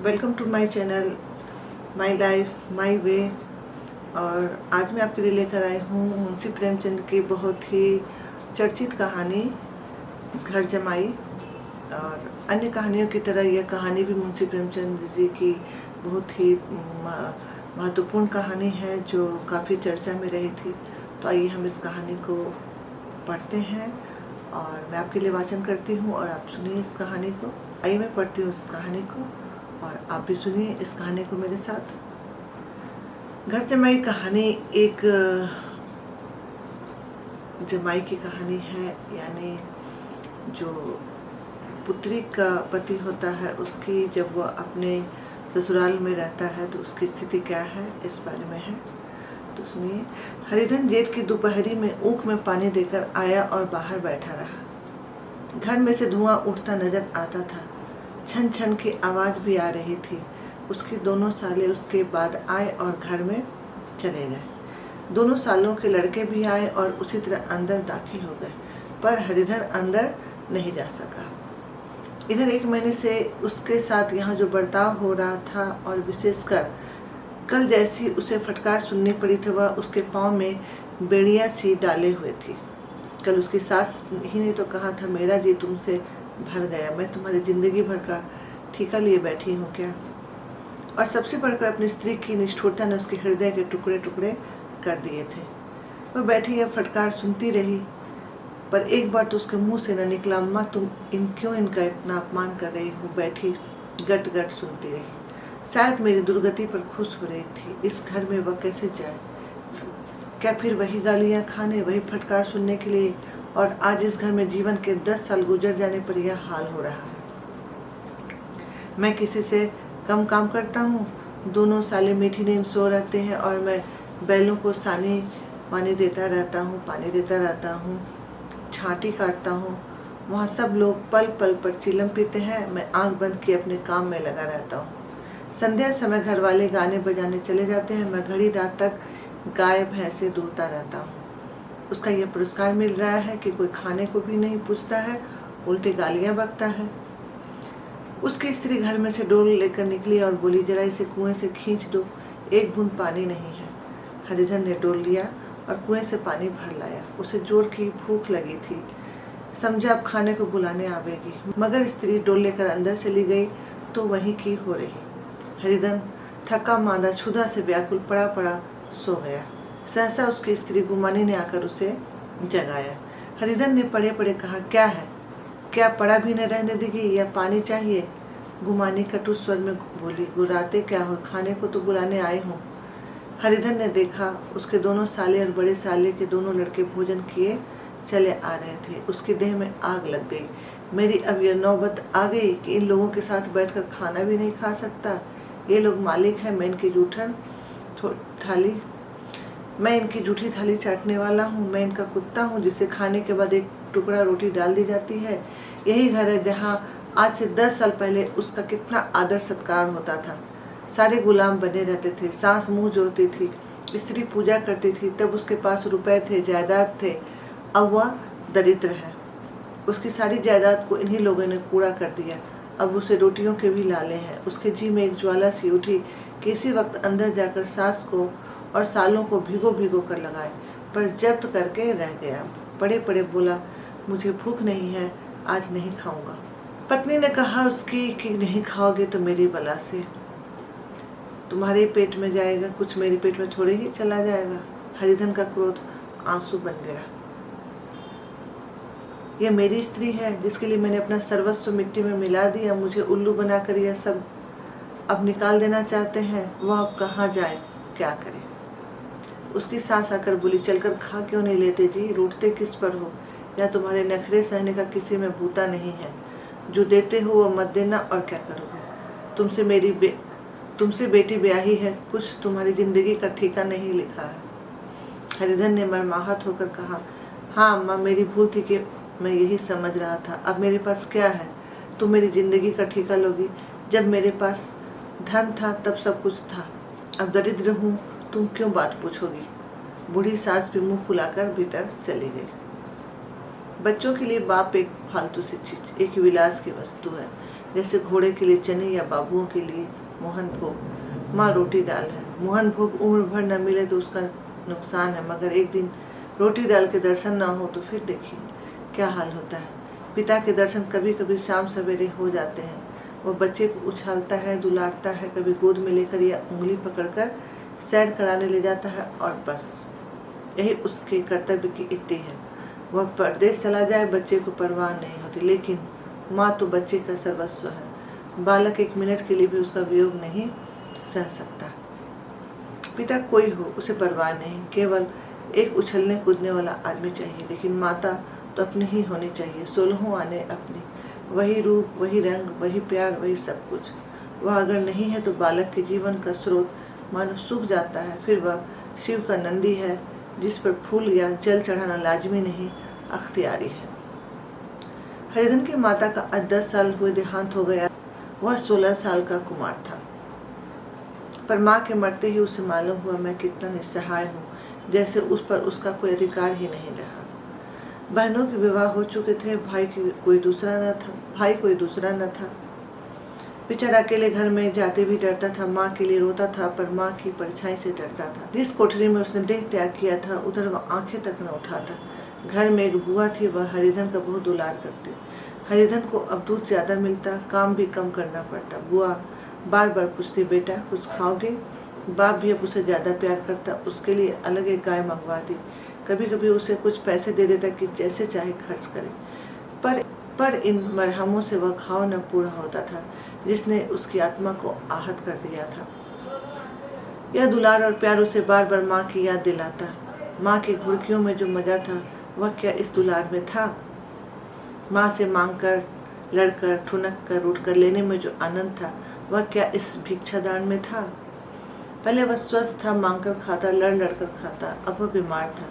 Welcome to my channel my life my way. और आज मैं आपके लिए लेकर आई हूँ मुंशी प्रेमचंद की बहुत ही चर्चित कहानी घर जमाई। और अन्य कहानियों की तरह यह कहानी भी मुंशी प्रेमचंद जी की बहुत ही महत्वपूर्ण कहानी है जो काफ़ी चर्चा में रही थी। तो आइए हम इस कहानी को पढ़ते हैं और मैं आपके लिए वाचन करती हूँ और आप सुनिए इस कहानी को। आइए मैं पढ़ती हूँ इस कहानी को और आप भी सुनिए इस कहानी को मेरे साथ। घर जमाई कहानी एक जमाई की कहानी है, यानी जो पुत्री का पति होता है उसकी जब वह अपने ससुराल में रहता है तो उसकी स्थिति क्या है इस बारे में है। तो सुनिए। हरिधन जेठ की दोपहरी में ऊख में पानी देकर आया और बाहर बैठा रहा। घर में से धुआं उठता नजर आता था, छन छन की आवाज़ भी आ रही थी। उसके दोनों साले उसके बाद आए और घर में चले गए। दोनों सालों के लड़के भी आए और उसी तरह अंदर दाखिल हो गए, पर हरिधर अंदर नहीं जा सका। इधर 1 महीने से उसके साथ यहाँ जो बर्ताव हो रहा था और विशेषकर कल जैसी उसे फटकार सुननी पड़ी थी, वह उसके पाँव में बेड़ियाँ सी डाले हुए थी। कल उसकी सास ही ने तो कहा था, मेरा जी तुमसे भर गया, मैं तुम्हारी जिंदगी भर का ठीका लिए बैठी हूँ क्या। और सबसे बढ़कर अपनी स्त्री की निष्ठुरता ने उसके हृदय के टुकड़े टुकड़े कर दिए थे। वह बैठी यह फटकार सुनती रही, पर एक बार तो उसके मुंह से न निकला, अम्मा तुम क्यों इनका इतना अपमान कर रही हो। बैठी गट गट सुनती रही। शायद मेरी दुर्गति पर खुश हो रही थी। इस घर में वह कैसे जाए, क्या फिर वही गालियाँ खाने, वही फटकार सुनने के लिए। और आज इस घर में जीवन के 10 साल गुजर जाने पर यह हाल हो रहा है। मैं किसी से कम काम करता हूँ। दोनों साले मीठी नींद सो रहते हैं और मैं बैलों को सानी पानी देता रहता हूँ, छांटी काटता हूँ। वहाँ सब लोग पल पल पर चिलम पीते हैं, मैं आंख बंद किए अपने काम में लगा रहता हूँ। संध्या समय घर वाले गाने बजाने चले जाते हैं, मैं घड़ी रात तक गाय भैंसे धोता रहता हूँ। उसका यह पुरस्कार मिल रहा है कि कोई खाने को भी नहीं पूछता है, उल्टे गालियाँ बकता है। उसकी स्त्री घर में से डोल लेकर निकली और बोली, जरा इसे कुएं से खींच दो, एक बूंद पानी नहीं है। हरिधन ने डोल लिया और कुएं से पानी भर लाया। उसे जोर की भूख लगी थी, समझा अब खाने को बुलाने आवेगी, मगर स्त्री डोल लेकर अंदर चली गई तो वहीं की हो रही। हरिधन थका मांदा क्षुधा से व्याकुल पड़ा पड़ा सो गया। सहसा उसकी स्त्री गुमानी ने आकर उसे जगाया। हरिधन ने पड़े पड़े कहा, क्या है, क्या पड़ा भी न रहने देगी या पानी चाहिए। गुमानी कटु स्वर में बोली, गुर्राते क्या हो, खाने को तो बुलाने आई हूँ। हरिधन ने देखा उसके दोनों साले और बड़े साले के दोनों लड़के भोजन किए चले आ रहे थे। उसके देह में आग लग गई। मेरी अब यह नौबत आ गई कि इन लोगों के साथ बैठकर खाना भी नहीं खा सकता। ये लोग मालिक हैं, मैं इनकी जूठी थाली चाटने वाला हूँ। मैं इनका कुत्ता हूँ जिसे खाने के बाद एक टुकड़ा रोटी डाल दी जाती है। यही घर है जहाँ आज से 10 साल पहले उसका कितना आदर सत्कार होता था। सारे गुलाम बने रहते थे, सास मुँह जोती थी, स्त्री पूजा करती थी, तब उसके पास रुपए थे, जायदाद थे। अब वह दरिद्र है। उसकी सारी जायदाद को इन्हीं लोगों ने कूड़ा कर दिया। अब उसे रोटियों के भी लाले हैं। उसके जी में एक ज्वाला सी उठी कि इसी वक्त अंदर जाकर सास को और सालों को भिगो भिगो कर लगाए, पर जब्त करके रह गया। पड़े पड़े बोला, मुझे भूख नहीं है, आज नहीं खाऊंगा। पत्नी ने कहा उसकी कि नहीं खाओगे तो मेरी बला से तुम्हारे पेट में जाएगा, कुछ मेरे पेट में थोड़े ही चला जाएगा। हरिधन का क्रोध आंसू बन गया। यह मेरी स्त्री है जिसके लिए मैंने अपना सर्वस्व मिट्टी में मिला दिया। मुझे उल्लू बनाकर यह सब अब निकाल देना चाहते हैं। वह अब कहाँ जाए, क्या करे। उसकी सास आकर बोली, चलकर खा क्यों नहीं लेते जी, रूठते किस पर हो। या तुम्हारे नखरे सहने का किसी में भूता नहीं है। जो देते हो वो मत देना, और क्या करोगे। तुमसे बेटी ब्याही है, कुछ तुम्हारी जिंदगी का ठीका नहीं लिखा है। हरिधन ने मर्माहत होकर कहा, हाँ अम्मा, मेरी भूल थी कि मैं यही समझ रहा था। अब मेरे पास क्या है, तुम मेरी जिंदगी का ठीका लोगी। जब मेरे पास धन था तब सब कुछ था, अब दरिद्र हूँ, तुम क्यों बात पूछोगी। बूढ़ी सास भी मुंह फुलाकर भीतर चली गई। बच्चों के लिए बाप एक फालतू सी चीज, एक विलास की वस्तु है। जैसे घोड़े के लिए चने या बाबुओं के लिए मोहन भोग। माँ रोटी दाल है। मोहन भोग उम्र भर न मिले तो उसका नुकसान है, मगर एक दिन रोटी दाल के दर्शन ना हो तो फिर देखिए क्या हाल होता है। पिता के दर्शन कभी कभी शाम सवेरे हो जाते हैं। वो बच्चे को उछालता है, दुलारता है, कभी गोद में लेकर या उंगली पकड़कर सैर कराने ले जाता है, और बस यही उसके कर्तव्य की इतनी है। वह परदेश चला जाए, बच्चे को परवाह नहीं होती, लेकिन माँ तो बच्चे का सर्वस्व है। बालक एक मिनट के लिए भी उसका वियोग नहीं सह सकता। पिता कोई हो उसे परवाह नहीं, केवल एक उछलने कूदने वाला आदमी चाहिए। लेकिन माता तो अपनी ही होनी चाहिए, 16 आने अपनी, वही रूप, वही रंग, वही प्यार, वही सब कुछ। वह अगर नहीं है तो बालक के जीवन का स्रोत मानो सूख जाता है। फिर वह शिव का नंदी है जिस पर फूल या जल चढ़ाना लाजमी नहीं, अख्तियारी है। हरिधन की माता का आज 10 साल हुए देहांत हो गया। वह 16 साल का कुमार था, पर माँ के मरते ही उसे मालूम हुआ मैं कितना निस्सहाय हूँ, जैसे उस पर उसका कोई अधिकार ही नहीं रहा। बहनों के विवाह हो चुके थे, भाई कोई दूसरा न था। बेचारा अकेले घर में जाते भी डरता था, माँ के लिए रोता था, पर माँ की परछाई से डरता था। जिस कोठरी में उसने देह त्याग किया था उधर वह आंखें तक न उठाता। घर में एक बुआ थी, वह हरिधन का बहुत दुलार करती। हरिधन को अब दूध ज्यादा मिलता, काम भी कम करना पड़ता। बुआ बार बार पूछती, बेटा कुछ खाओगे? बाप भी अब उसे ज्यादा प्यार करता, उसके लिए अलग एक गाय मंगवा दी। कभी कभी उसे कुछ पैसे दे देता कि जैसे चाहे खर्च करे, पर इन मरहमों से वह घाव न पूरा होता था जिसने उसकी आत्मा को आहत कर दिया था। यह दुलार और प्यार उसे बार बार माँ की याद दिलाता। माँ की घुड़कियों में जो मजा था वह क्या इस दुलार में था? माँ से मांग कर, लड़कर, ठुनक कर, उठ कर लेने में जो आनंद था वह क्या इस भिक्षादान में था? पहले वह स्वस्थ था, मांग कर खाता, लड़ लड़ कर खाता। अब वह बीमार था।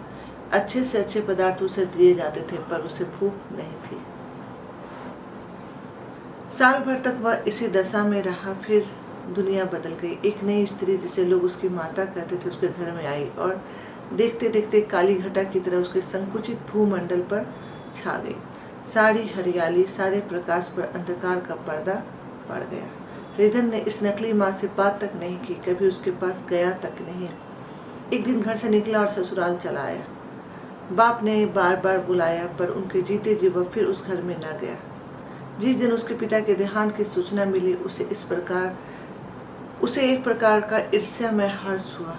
अच्छे से अच्छे पदार्थ उसे दिए जाते थे, पर उसे भूख नहीं थी। साल भर तक वह इसी दशा में रहा। फिर दुनिया बदल गई। एक नई स्त्री, जिसे लोग उसकी माता कहते थे, उसके घर में आई और देखते देखते काली घटा की तरह उसके संकुचित भूमंडल पर छा गई। सारी हरियाली, सारे प्रकाश पर अंधकार का पर्दा पड़ गया। हरिधन ने इस नकली माँ से बात तक नहीं की, कभी उसके पास गया तक नहीं। एक दिन घर से निकला और ससुराल चला आया। बाप ने बार बार बुलाया, पर उनके जीते जी वह फिर उस घर में न गया। जिस दिन उसके पिता के देहांत की सूचना मिली, उसे एक प्रकार का ईर्ष्यामय हर्ष हुआ।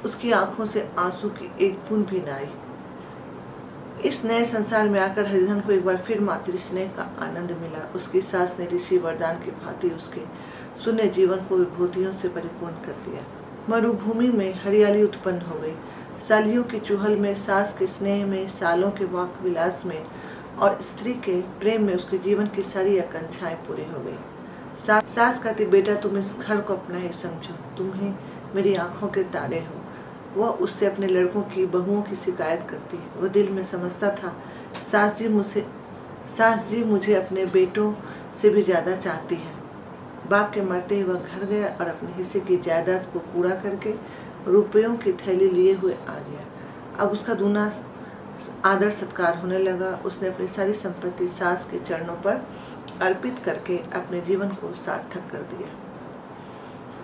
उसकी आंखों से आंसू की एक बूंद भी न आई। इस नए संसार में आकर हरिधन को एक बार फिर मातृ स्नेह का आनंद मिला। उसकी सास ने ऋषि वरदान की भांति उसके शून्य जीवन को विभूतियों से परिपूर्ण कर दिया। मरुभूमि में हरियाली उत्पन्न हो गई। सालियों की चुहल में, सास के स्नेह में, सालों के वाक विलास में और स्त्री के प्रेम में उसके जीवन की सारी आकांक्षाएं पूरी हो गई। सास कहती, बेटा तुम इस घर को अपना ही समझो, तुम ही मेरी आंखों के तारे हो। वह उससे अपने लड़कों की, बहुओं की शिकायत करती। वह दिल में समझता था, सास जी मुझे अपने बेटों से भी ज्यादा चाहती है। बाप के मरते ही वह घर गया और अपने हिस्से की जायदाद को कूड़ा करके रुपयों की थैली लिए हुए आ गया। अब उसका दूना आदर सत्कार होने लगा। उसने अपनी सारी संपत्ति सास के चरणों पर अर्पित करके अपने जीवन को सार्थक कर दिया।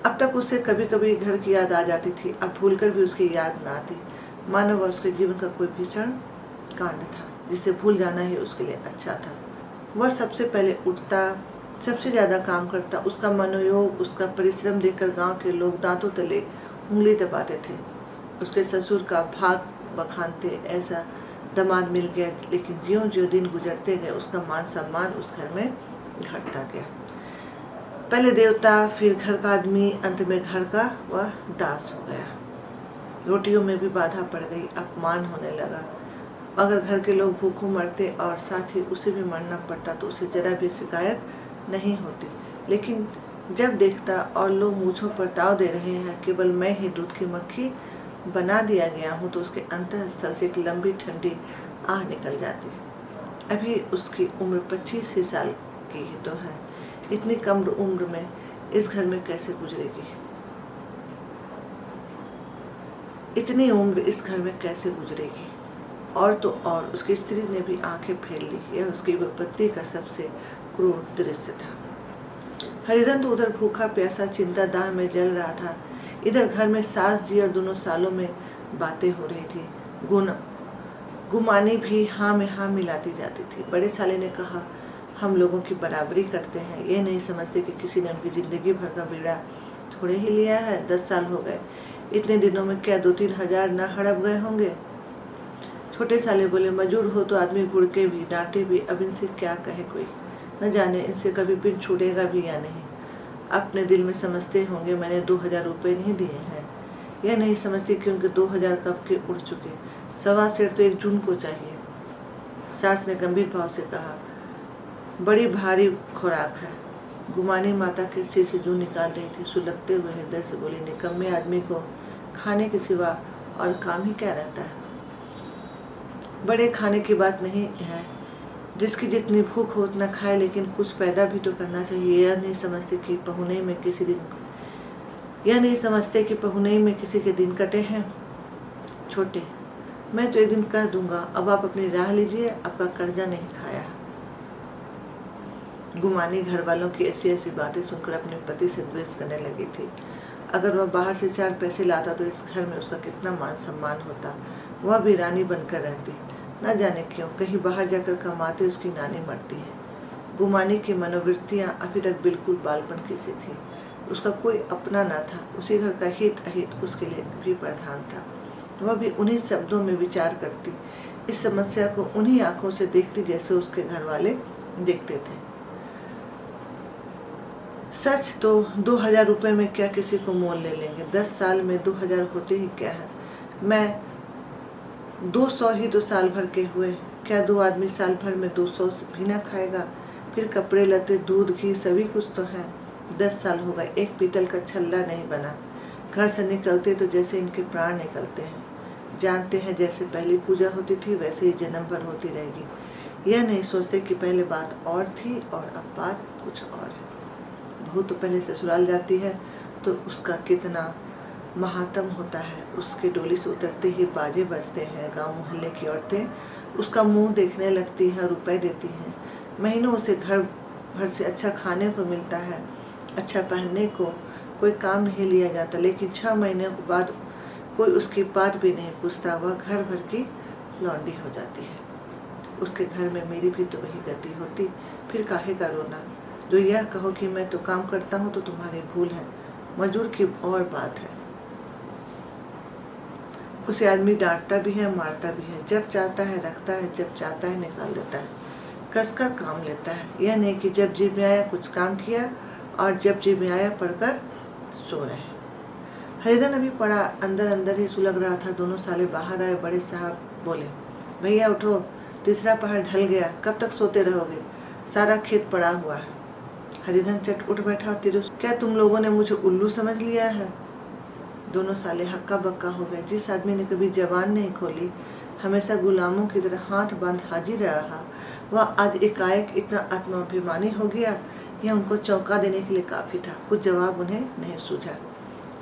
अब तक उसे कभी कभी घर की याद आ जाती थी, अब भूलकर भी उसकी याद न आती, मानो वह उसके जीवन का कोई भीषण कांड था जिसे भूल जाना ही उसके लिए अच्छा था। वह सबसे पहले उठता, सबसे ज्यादा काम करता। उसका मनोयोग, उसका परिश्रम देखकर गांव के लोग दांतों तले उंगली दबाते थे। उसके ससुर का भाग बखानते, ऐसा दामाद मिल गया। लेकिन ज्यों ज्यों दिन गुजरते गए उसका मान सम्मान उस घर में घटता गया। पहले देवता, फिर घर का आदमी, अंत में घर का वह दास हो गया। रोटियों में भी बाधा पड़ गई, अपमान होने लगा। अगर घर के लोग भूखों मरते और साथ ही उसे भी मरना पड़ता तो उसे जरा भी शिकायत नहीं होती। लेकिन जब देखता और लोग मूंछों पर ताव दे रहे हैं, केवल मैं ही दूध की मक्खी बना दिया गया हूँ, तो उसके अंतःस्थल से एक लंबी ठंडी आह निकल जाती। अभी उसकी उम्र 25 ही साल की ही तो है। इतनी कम उम्र में इस घर में कैसे गुजरेगी? इतनी उम्र इस घर में कैसे गुजरेगी? और तो और उसकी स्त्री ने भी आंखें फेर ली। यह उसकी विपत्ति का सबसे क्रूर दृश्य था। हरिधन तो उधर भूखा प्यासा चिंता दाह में जल रहा था, इधर घर में सास जी और दोनों सालों में बातें हो रही थी। गुमानी भी हाँ में हाँ मिलाती जाती थी। बड़े साले ने कहा, हम लोगों की बराबरी करते हैं, ये नहीं समझते कि किसी ने उनकी जिंदगी भर का बीड़ा थोड़े ही लिया है। 10 साल हो गए, इतने दिनों में क्या 2-3 हजार न हड़प गए होंगे। छोटे साले बोले, मजूर हो तो आदमी गुड़के भी डांटे भी, अब इनसे क्या कहे कोई, न जाने इनसे कभी पिन छूटेगा भी या नहीं। अपने दिल में समझते होंगे मैंने 2000 रुपये नहीं दिए हैं, यह नहीं समझती कि उनके 2000 कब के उड़ चुके। 1.25 सेर तो 1 जून को चाहिए। सास ने गंभीर भाव से कहा, बड़ी भारी खुराक है। गुमानी माता के सिर से जूं निकाल रही थी, सुलगते हुए हृदय से बोली, निकम्मे आदमी को खाने के सिवा और काम ही क्या रहता है। बड़े खाने की बात नहीं है, जिसकी जितनी भूख हो उतना खाए, लेकिन कुछ पैदा भी तो करना चाहिए। यह नहीं समझते कि पहुनई में किसी के दिन कटे हैं। छोटे, मैं तो एक दिन कह दूंगा, अब आप अपनी राह लीजिए, आपका कर्जा नहीं खाया। गुमानी घर वालों की ऐसी ऐसी बातें सुनकर अपने पति से द्वेष करने लगी थी। अगर वह बाहर से 4 पैसे लाता तो इस घर में उसका कितना मान सम्मान होता, वह भी रानी बनकर रहती। न जाने क्यों कहीं बाहर जाकर कमाते उसकी नानी मरती है। गुमानी की मनोवृत्तियां अभी तक बिल्कुल बालपन की सी थी। उसका कोई अपना न था, उसी घर का हित अहित उसके लिए भी प्रधान था। वह भी उन्हीं शब्दों में विचार करती, इस समस्या को उन्हीं आंखों से देखती जैसे उसके घर वाले देखते थे। सच तो 2000 रुपये में क्या किसी को मोल ले लेंगे, 10 साल में 2000 होते ही क्या है। मैं 200 ही तो साल भर के हुए, क्या 2 आदमी साल भर में 200 भी ना खाएगा। फिर कपड़े लते दूध घी सभी कुछ तो है। 10 साल हो गए, एक पीतल का छल्ला नहीं बना। घर से निकलते तो जैसे इनके प्राण निकलते हैं। जानते हैं जैसे पहली पूजा होती थी वैसे ही जन्म भर होती रहेगी। यह नहीं सोचते कि पहले बात और थी और अब बात कुछ और है। बहू तो पहले ससुराल जाती है तो उसका कितना महात्म होता है। उसके डोली से उतरते ही बाजे बजते हैं, गांव मोहल्ले की औरतें उसका मुंह देखने लगती हैं, रुपए देती हैं। महीनों उसे घर भर से अच्छा खाने को मिलता है, अच्छा पहनने को, कोई काम नहीं लिया जाता। लेकिन 6 महीने के बाद कोई उसकी बात भी नहीं पूछता, वह घर भर की लौंडी हो जाती है। उसके घर में मेरी भी तो वही गति होती, फिर काहे का रोना। जो यह कहो कि मैं तो काम करता हूँ तो तुम्हारी भूल है, मजूर की और बात है। उसे आदमी डांटता भी है, मारता भी है, जब चाहता है रखता है, जब चाहता है निकाल देता है, कसकर काम लेता है। यह नहीं कि जब जीभ में आया कुछ काम किया और जब जीभ में आया पढ़कर सो रहे। हरिधन अभी पड़ा अंदर अंदर ही सुलग रहा था। दोनों साले बाहर आए। बड़े साहब बोले, भैया उठो, तीसरा पहाड़ ढल गया, कब तक सोते रहोगे, सारा खेत पड़ा हुआ है। हरिधन चट उठ बैठा, क्या तुम लोगों ने मुझे उल्लू समझ लिया है। दोनों साले हक्का बक्का हो गए। जिस आदमी ने कभी जबान नहीं खोली, हमेशा गुलामों की तरह हाथ बांध हाजिर रहा, वह आज एकाएक इतना आत्माभिमानी हो गया, यह उनको चौंका देने के लिए काफी था। कुछ जवाब उन्हें नहीं सूझा।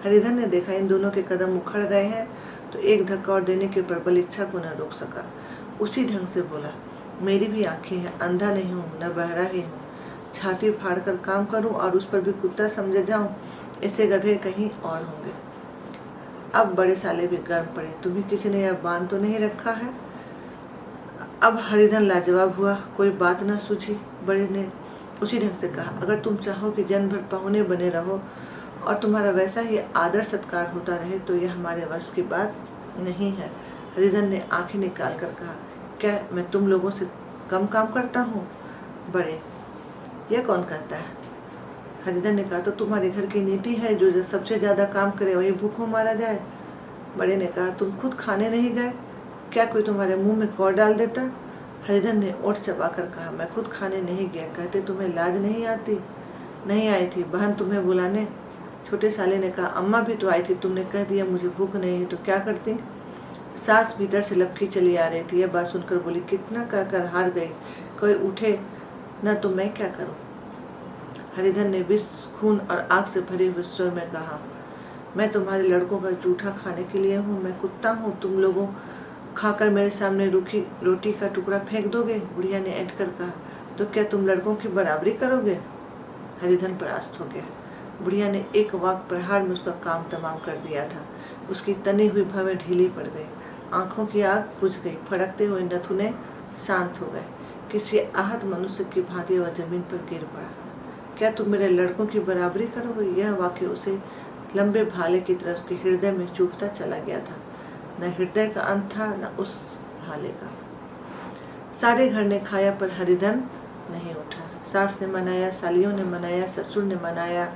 हरिधन ने देखा इन दोनों के कदम उखड़ गए हैं तो एक धक्का और देने के प्रबल इच्छा को न रोक सका। उसी ढंग से बोला, मेरी भी आंखें हैं, अंधा नहीं हूँ न बहरा ही हूँ। छाती फाड़ कर काम करूं और उस पर भी कुत्ता समझे जाऊं, ऐसे गधे कहीं और होंगे। अब बड़े साले भी गर्म पड़े, तुम्हें किसी ने यह बांध तो नहीं रखा है। अब हरिधन लाजवाब हुआ, कोई बात न सूझी। बड़े ने उसी ढंग से कहा, अगर तुम चाहो कि जन्म भर पहुने बने रहो और तुम्हारा वैसा ही आदर सत्कार होता रहे तो यह हमारे वश की बात नहीं है। हरिधन ने आंखें निकाल कर कहा, क्या मैं तुम लोगों से कम काम करता हूँ। बड़े, यह कौन कहता है। हरिधन ने कहा, तो तुम्हारे घर की नीति है, जो सबसे ज्यादा काम करे वही भूखों मारा जाए। बड़े ने कहा, तुम खुद खाने नहीं गए, क्या कोई तुम्हारे मुंह में कौर डाल देता। हरिधन ने ओठ चबाकर कहा, मैं खुद खाने नहीं गया, कहते तुम्हें लाज नहीं आती। नहीं आई थी बहन तुम्हें बुलाने। छोटे साले ने कहा, अम्मा भी तो आई थी, तुमने कह दिया मुझे भूख नहीं है तो क्या करती। सास भीतर से लपकी चली आ रही थी। यह बात सुनकर बोली, कितना कहकर हार गई, कोई उठे न तो मैं क्या करूं। हरिधन ने विष, खून और आग से भरे हुए स्वर में कहा, मैं तुम्हारे लड़कों का जूठा खाने के लिए हूँ, मैं कुत्ता हूँ, तुम लोगों खाकर मेरे सामने रूखी रोटी का टुकड़ा फेंक दोगे। बुढ़िया ने ऐंठ कर कहा, तो क्या तुम लड़कों की बराबरी करोगे? हरिधन परास्त हो गया। बुढ़िया ने एक वाक प्रहार में उसका काम तमाम कर दिया था। उसकी तनी हुई भवें ढीली पड़ गई, आंखों की आग बुझ गई, फड़कते हुए नथुने शांत हो गए। किसी आहत मनुष्य की भांति वह जमीन पर गिर पड़ा। क्या तुम मेरे लड़कों की बराबरी करोगे? यह वाक्य उसे लंबे भाले की तरह उसके हृदय में चुभता चला गया था। न हृदय का अंत था, न उस भाले का। सारे घर ने खाया पर हरिधन नहीं उठा। सास ने मनाया, सालियों ने मनाया, ससुर ने मनाया,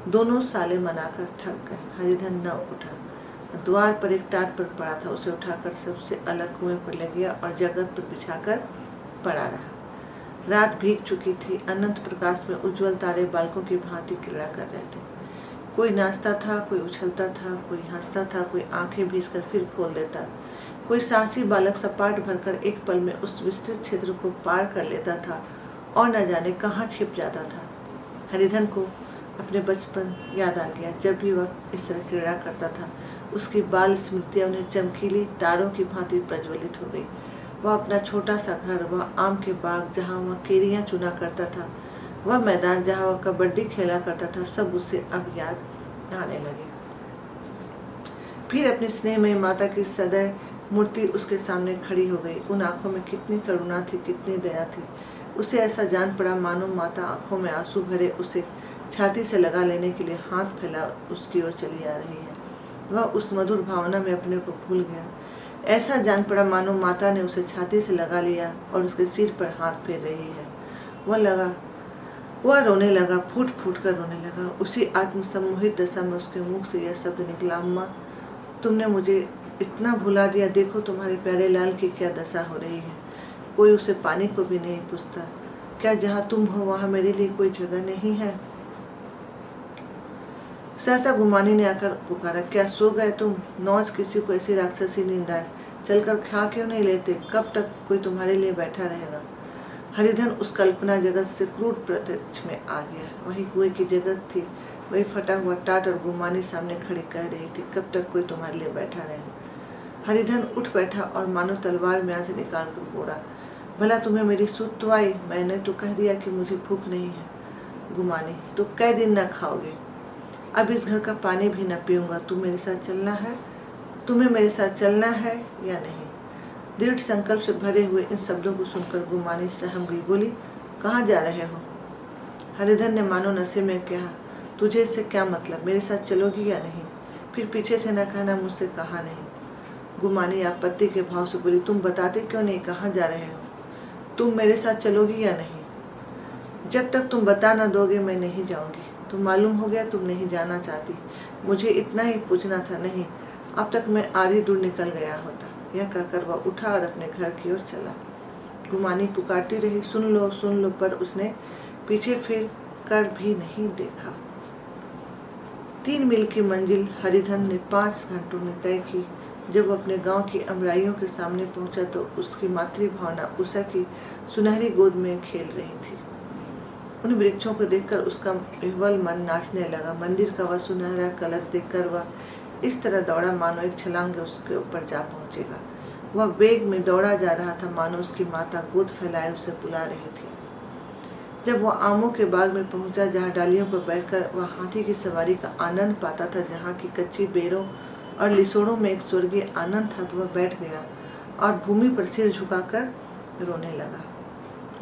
दोनों साले मनाकर थक गए। हरिधन न उठा। द्वार पर एक टाट पर पड़ा था, उसे उठाकर सबसे अलग कुएं पर ले गया और जगत पर बिछाकर पड़ा रहा। रात भीग चुकी थी। अनंत प्रकाश में उज्जवल तारे बालकों की भांति क्रीड़ा कर रहे थे। कोई नाचता था, कोई उछलता था, कोई हंसता था, कोई आंखें भींचकर फिर खोल देता। कोई साहसी बालक सपाट भरकर एक पल में उस विस्तृत क्षेत्र को पार कर लेता था और न जाने कहाँ छिप जाता था। हरिधन को अपने बचपन याद आ गया। जब भी वह इस तरह क्रीड़ा करता था, उसकी बाल स्मृतियाँ उन्हें चमकीली तारों की भांति प्रज्वलित हो गई। वह अपना छोटा सा घर, वह आम के बाग जहाँ वह केरियाँ चुना करता था, वह मैदान जहाँ वह कबड्डी खेला करता था, सब उसे अब याद आने लगे। फिर अपनी स्नेहमयी माता की सदैव मूर्ति उसके सामने खड़ी हो गई। उन आंखों में कितनी करुणा थी, कितनी दया थी। उसे ऐसा जान पड़ा मानो माता आंखों में आंसू भरे उसे छाती से लगा लेने के लिए हाथ फैला उसकी ओर चली आ रही है। वह उस मधुर भावना में अपने को भूल गया। ऐसा जान पड़ा मानो माता ने उसे छाती से लगा लिया और उसके सिर पर हाथ फेर रही है। वह रोने लगा, फूट फूट कर रोने लगा। उसी आत्मसम्मोहित दशा में उसके मुख से यह शब्द निकला, अम्मा तुमने मुझे इतना भुला दिया। देखो तुम्हारे प्यारे लाल की क्या दशा हो रही है। कोई उसे पानी को भी नहीं पूछता। क्या जहाँ तुम हो वहाँ मेरे लिए कोई जगह नहीं है? सहसा गुमानी ने आकर पुकारा, क्या सो गए तुम? नौज किसी को ऐसी राक्षसी नींद आए, चलकर खा क्यों नहीं लेते? कब तक कोई तुम्हारे लिए बैठा रहेगा? हरिधन उस कल्पना जगत से क्रूर प्रत्यक्ष में आ गया। वही कुएं की जगत थी, वही फटा हुआ टाट और गुमानी सामने खड़ी कह रही थी, कब तक कोई तुम्हारे लिए बैठा रहे? हरिधन उठ बैठा और मानो तलवार म्यान से निकाल कर बोला, भला तुम्हें मेरी सूत तो आई? मैंने तो कह दिया कि मुझे भूख नहीं है। गुमानी, तो कै दिन न खाओगे? अब इस घर का पानी भी न पीऊंगा। तुम्हें मेरे साथ चलना है या नहीं? दृढ़ संकल्प से भरे हुए इन शब्दों को सुनकर गुमानी सहम गई। बोली, कहाँ जा रहे हो? हरिधन ने मानो नशे में कहा, तुझे इससे क्या मतलब? मेरे साथ चलोगी या नहीं? फिर पीछे से न कहना मुझसे कहा नहीं। गुमानी आपत्ति के भाव से बोली, तुम बताते क्यों नहीं कहाँ जा रहे हो? तुम मेरे साथ चलोगी या नहीं? जब तक तुम बता न दोगे मैं नहीं जाऊंगी। तो मालूम हो गया तुम नहीं जाना चाहती। मुझे इतना ही पूछना था। नहीं, अब तक मैं आधी दूर निकल गया होता। यह कहकर वह उठा और अपने घर की ओर चला। गुमानी पुकारती रही, सुन लो, पर उसने पीछे फिर कर भी नहीं देखा। 3 मील की मंजिल हरिधन ने 5 घंटों में तय की। जब वो अपने गांव की अमराइयों के सामने पहुंचा तो उसकी मातृभावना उषा की सुनहरी गोद में खेल रही थी। उन वृक्षों को देखकर उसका विह्वल मन नाचने लगा। मंदिर का वह सुनहरा कलश देखकर वह इस तरह दौड़ा मानो एक छलांग उसके ऊपर जा पहुंचेगा। वह वेग में दौड़ा जा रहा था मानो उसकी माता गोद फैलाए उसे बुला रही थी। जब वह आमों के बाग में पहुंचा जहाँ डालियों पर बैठकर वह हाथी की सवारी का आनंद पाता था, जहाँ की कच्ची बेरों और लिसोड़ों में एक स्वर्गीय आनंद था, तो वह बैठ गया और भूमि पर सिर झुकाकर रोने लगा,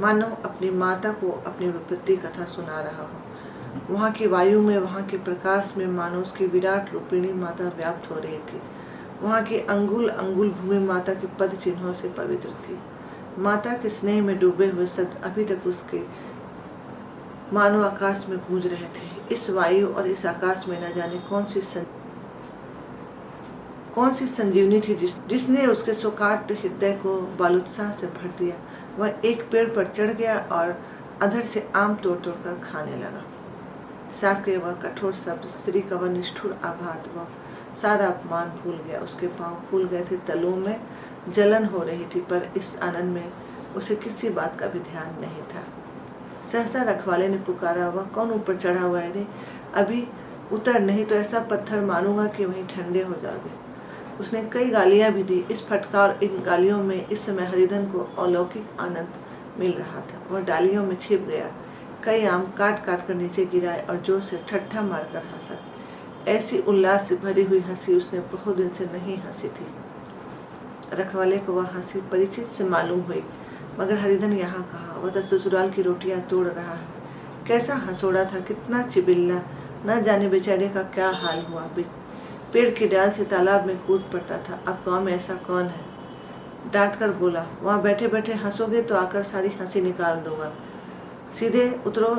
मानो अपनी माता को अपनी विपत्ति कथा सुना रहा हो। वहाँ की वायु में, वहाँ के प्रकाश में मानो उसकी विराट रूपिणी माता व्याप्त हो रही थी। वहाँ की अंगुल अंगुल भूमि माता के पद चिन्हों से पवित्र थी। माता के स्नेह में डूबे हुए शब्द अभी तक उसके मानो आकाश में गूंज रहे थे। इस वायु और इस आकाश में न जाने कौन सी संजीवनी थी जिसने उसके शोकार्त हृदय को बालुत्साह से भर दिया। वह एक पेड़ पर चढ़ गया और अधर से आम तोड़ तोड़ कर खाने लगा। सास के वह कठोर शब्द, स्त्री का वह निष्ठुर आघात, वह सारा अपमान भूल गया। उसके पांव फूल गए थे, तलों में जलन हो रही थी, पर इस आनंद में उसे किसी बात का भी ध्यान नहीं था। सहसा रखवाले ने पुकारा, वह कौन ऊपर चढ़ा हुआ है रे? अभी उतर, नहीं तो ऐसा पत्थर मारूंगा कि वहीं ठंडे हो जाओगे। उसने कई गालियां भी दी। इस फटकार और इन गालियों में इस समय हरिधन को अलौकिक आनंद मिल रहा था। वह डालियों में छिप गया, कई आम काट काट कर नीचे गिराए और जोर से ठट्ठा मारकर हंसा। ऐसी उल्लास से भरी हुई हंसी उसने बहुत दिन से नहीं हंसी थी। रखवाले को वह हंसी परिचित से मालूम हुई, मगर हरिधन यहाँ कहाँ, वह तो ससुराल की रोटियां तोड़ रहा है। कैसा हंसोड़ा था, कितना चिबिल्ला, न जाने बेचारे का क्या हाल हुआ। पेड़ की डाल से तालाब में कूद पड़ता था। अब गांव में ऐसा कौन है? डांट कर बोला, वहाँ बैठे बैठे हंसोगे तो आकर सारी हंसी निकाल दूंगा, सीधे उतरो।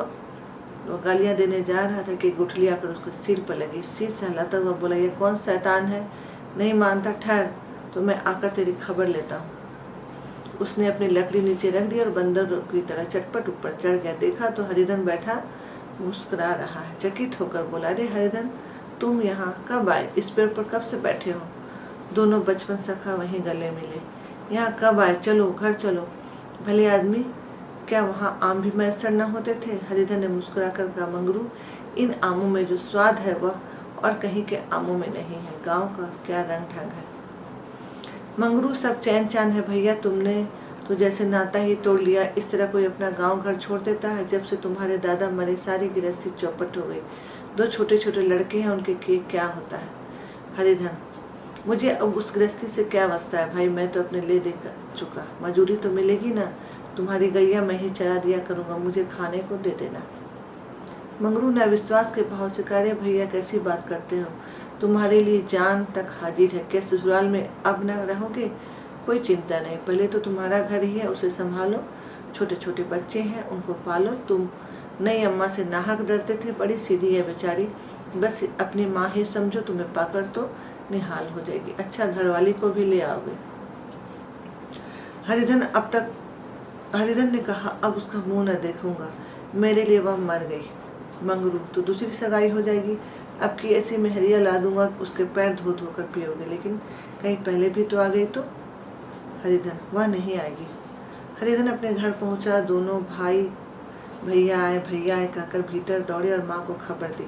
वो गालियाँ देने जा रहा था कि गुठली आकर उसके सिर पर लगी। सिर से हिलाता हुआ बोला, ये कौन शैतान है? नहीं मानता? ठहर, तो मैं आकर तेरी खबर लेता हूँ। उसने अपनी लकड़ी नीचे रख दी और बंदर की तरह चटपट ऊपर चढ़ गया। देखा तो हरिधन बैठा मुस्कुरा रहा है। चकित होकर बोला, अरे हरिधन, तुम यहाँ कब आए? इस पेड़ पर कब से बैठे हो? दोनों बचपन सखा वहीं गले मिले। यहाँ कब आए? चलो घर चलो। भले आदमी, क्या वहाँ आम भी मैसर न होते थे? हरिधन ने मुस्कुरा कर कहा, मंगरू, इन आमों में जो स्वाद है वह और कहीं के आमों में नहीं है। गांव का क्या रंग ढंग है। मंगरू, सब चैन चान है भैया, तुमने तो जैसे नाता ही तोड़ लिया। इस तरह कोई अपना गांव घर छोड़ देता है? जब से तुम्हारे दादा मरे सारी गृहस्थी चौपट हो गई। 2 छोटे छोटे लड़के हैं, उनके क्या होता है? हरिधन, मुझे अब उस गृहस्थी से क्या वास्ता है भाई, मैं तो अपने ले दे चुका। मजूरी तो मिलेगी ना, तुम्हारी गैया मैं ही चरा दिया करूँगा, मुझे खाने को दे देना। मंगरू ने अविश्वास के भाव से कहा, भैया कैसी बात करते हो, तुम्हारे लिए जान तक हाजिर है। क्या ससुराल में अब न रहोगे? कोई चिंता नहीं, पहले तो तुम्हारा घर ही है, उसे संभालो। छोटे छोटे बच्चे हैं, उनको पालो। तुम नई अम्मा से नाहक डरते थे, बड़ी सीधी है बेचारी, बस अपनी माँ ही समझो, तुम्हें पाकर तो निहाल हो जाएगी। अच्छा, घरवाली को भी ले आओगे? हरिधन ने कहा, अब उसका मुंह न देखूंगा, मेरे लिए वह मर गई। मंगरू, तो दूसरी सगाई हो जाएगी। अब की ऐसी मेहरिया ला दूंगा, उसके पैर धो धो कर पियोगे। लेकिन कहीं पहले भी तो आ गई तो? हरिधन, वह नहीं आएगी। हरिधन अपने घर पहुंचा। दोनों भाई भैया आए कहकर भीतर दौड़े और माँ को खबर दी।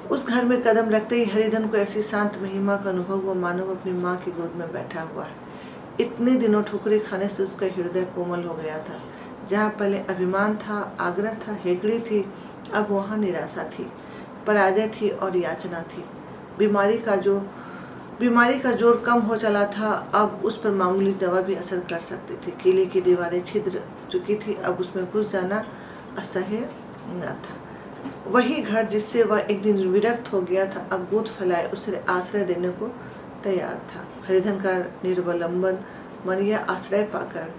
उस घर में कदम रखते ही हरिधन को ऐसी शांत महिमा का अनुभव हुआ मानो अपनी माँ की गोद में बैठा हुआ है। इतने दिनों ठोकरे खाने से उसका हृदय कोमल हो गया था। जहाँ पहले अभिमान था, आग्रह था, हेकड़ी थी, अब वहाँ निराशा थी, पराजय थी और याचना थी। बीमारी का जोर कम हो चला था। अब उस पर मामूली दवा भी असर कर सकती थी। किले की दीवारें छिद्र चुकी थी, अब उसमें घुस जाना असह्य न था। वही घर जिससे वह एक दिन विरक्त हो गया था, अब गोद फैलाए उसे आश्रय देने को तैयार था। हरिधन का निर्वलंबन मन यह आश्रय पाकर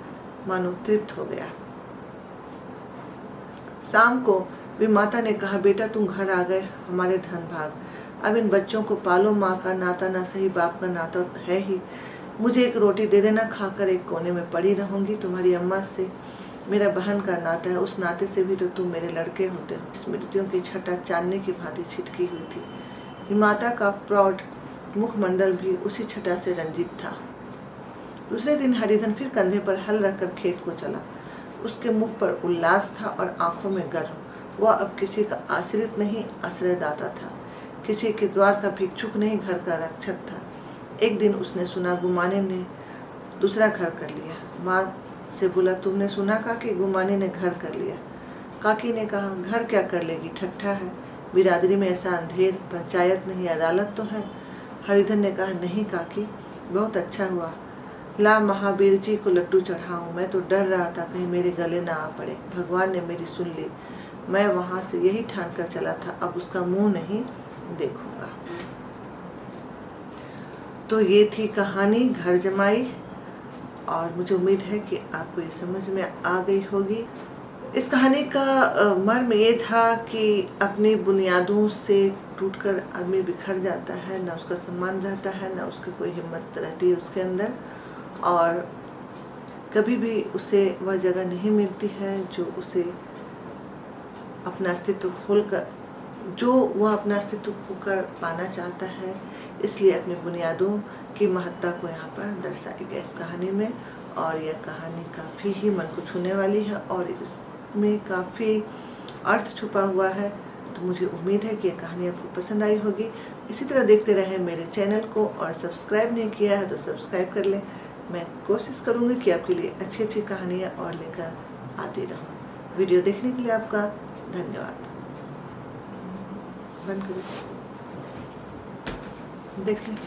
मानो तृप्त हो गया। शाम को भी माता ने कहा, बेटा तुम घर आ गए, हमारे धन भाग। अब इन बच्चों को पालो, माँ का नाता ना सही बाप का नाता है ही। मुझे एक रोटी दे देना, खाकर एक कोने में पड़ी रहूंगी। तुम्हारी अम्मा से मेरा बहन का नाता है, उस नाते से भी तो तुम मेरे लड़के होते हो। स्मृतियों की छटा चांदनी की भांति छिटकी हुई थी। हिमाता का प्रौढ़ मुखमंडल भी उसी छटा से रंजित था। दूसरे दिन हरिधन फिर कंधे पर हल रखकर खेत को चला। उसके मुख पर उल्लास था और आंखों में गर्व। वह अब किसी का आश्रित नहीं, आश्रयदाता था। किसी के द्वार का भिक्षुक नहीं, घर का रक्षक था। एक दिन उसने सुना गुमाने ने दूसरा घर कर लिया। माँ से बोला, तुमने सुना काकी, गुमाने ने घर कर लिया? काकी ने कहा, घर क्या कर लेगी, ठट्ठा है, बिरादरी में ऐसा अंधेर, पंचायत नहीं अदालत तो है। हरिधन ने कहा, नहीं काकी, बहुत अच्छा हुआ, ला महावीर जी को लड्डू चढ़ाऊं। मैं तो डर रहा था कहीं मेरे गले ना आ पड़े। भगवान ने मेरी सुन ली। मैं वहां से यही ठान कर चला था, अब उसका मुंह नहीं देखूंगा। तो ये थी कहानी घर जमाई, और मुझे उम्मीद है कि आपको ये समझ में आ गई होगी। इस कहानी का मर्म ये था कि अपनी बुनियादों से टूटकर आदमी बिखर जाता है, ना उसका सम्मान रहता है, ना उसकी कोई हिम्मत रहती है उसके अंदर, और कभी भी उसे वह जगह नहीं मिलती है जो उसे अपना अस्तित्व वह अपना अस्तित्व खोकर पाना चाहता है। इसलिए अपनी बुनियादों की महत्ता को यहाँ पर दर्शाई गया इस कहानी में, और यह कहानी काफ़ी ही मन को छूने वाली है और इसमें काफ़ी अर्थ छुपा हुआ है। तो मुझे उम्मीद है कि यह कहानी आपको पसंद आई होगी। इसी तरह देखते रहें मेरे चैनल को, और सब्सक्राइब नहीं किया है तो सब्सक्राइब कर लें। मैं कोशिश करूँगी कि आपके लिए अच्छी अच्छी कहानियाँ और लेकर आती रहूं। वीडियो देखने के लिए आपका धन्यवाद। बंद करो, देख लें।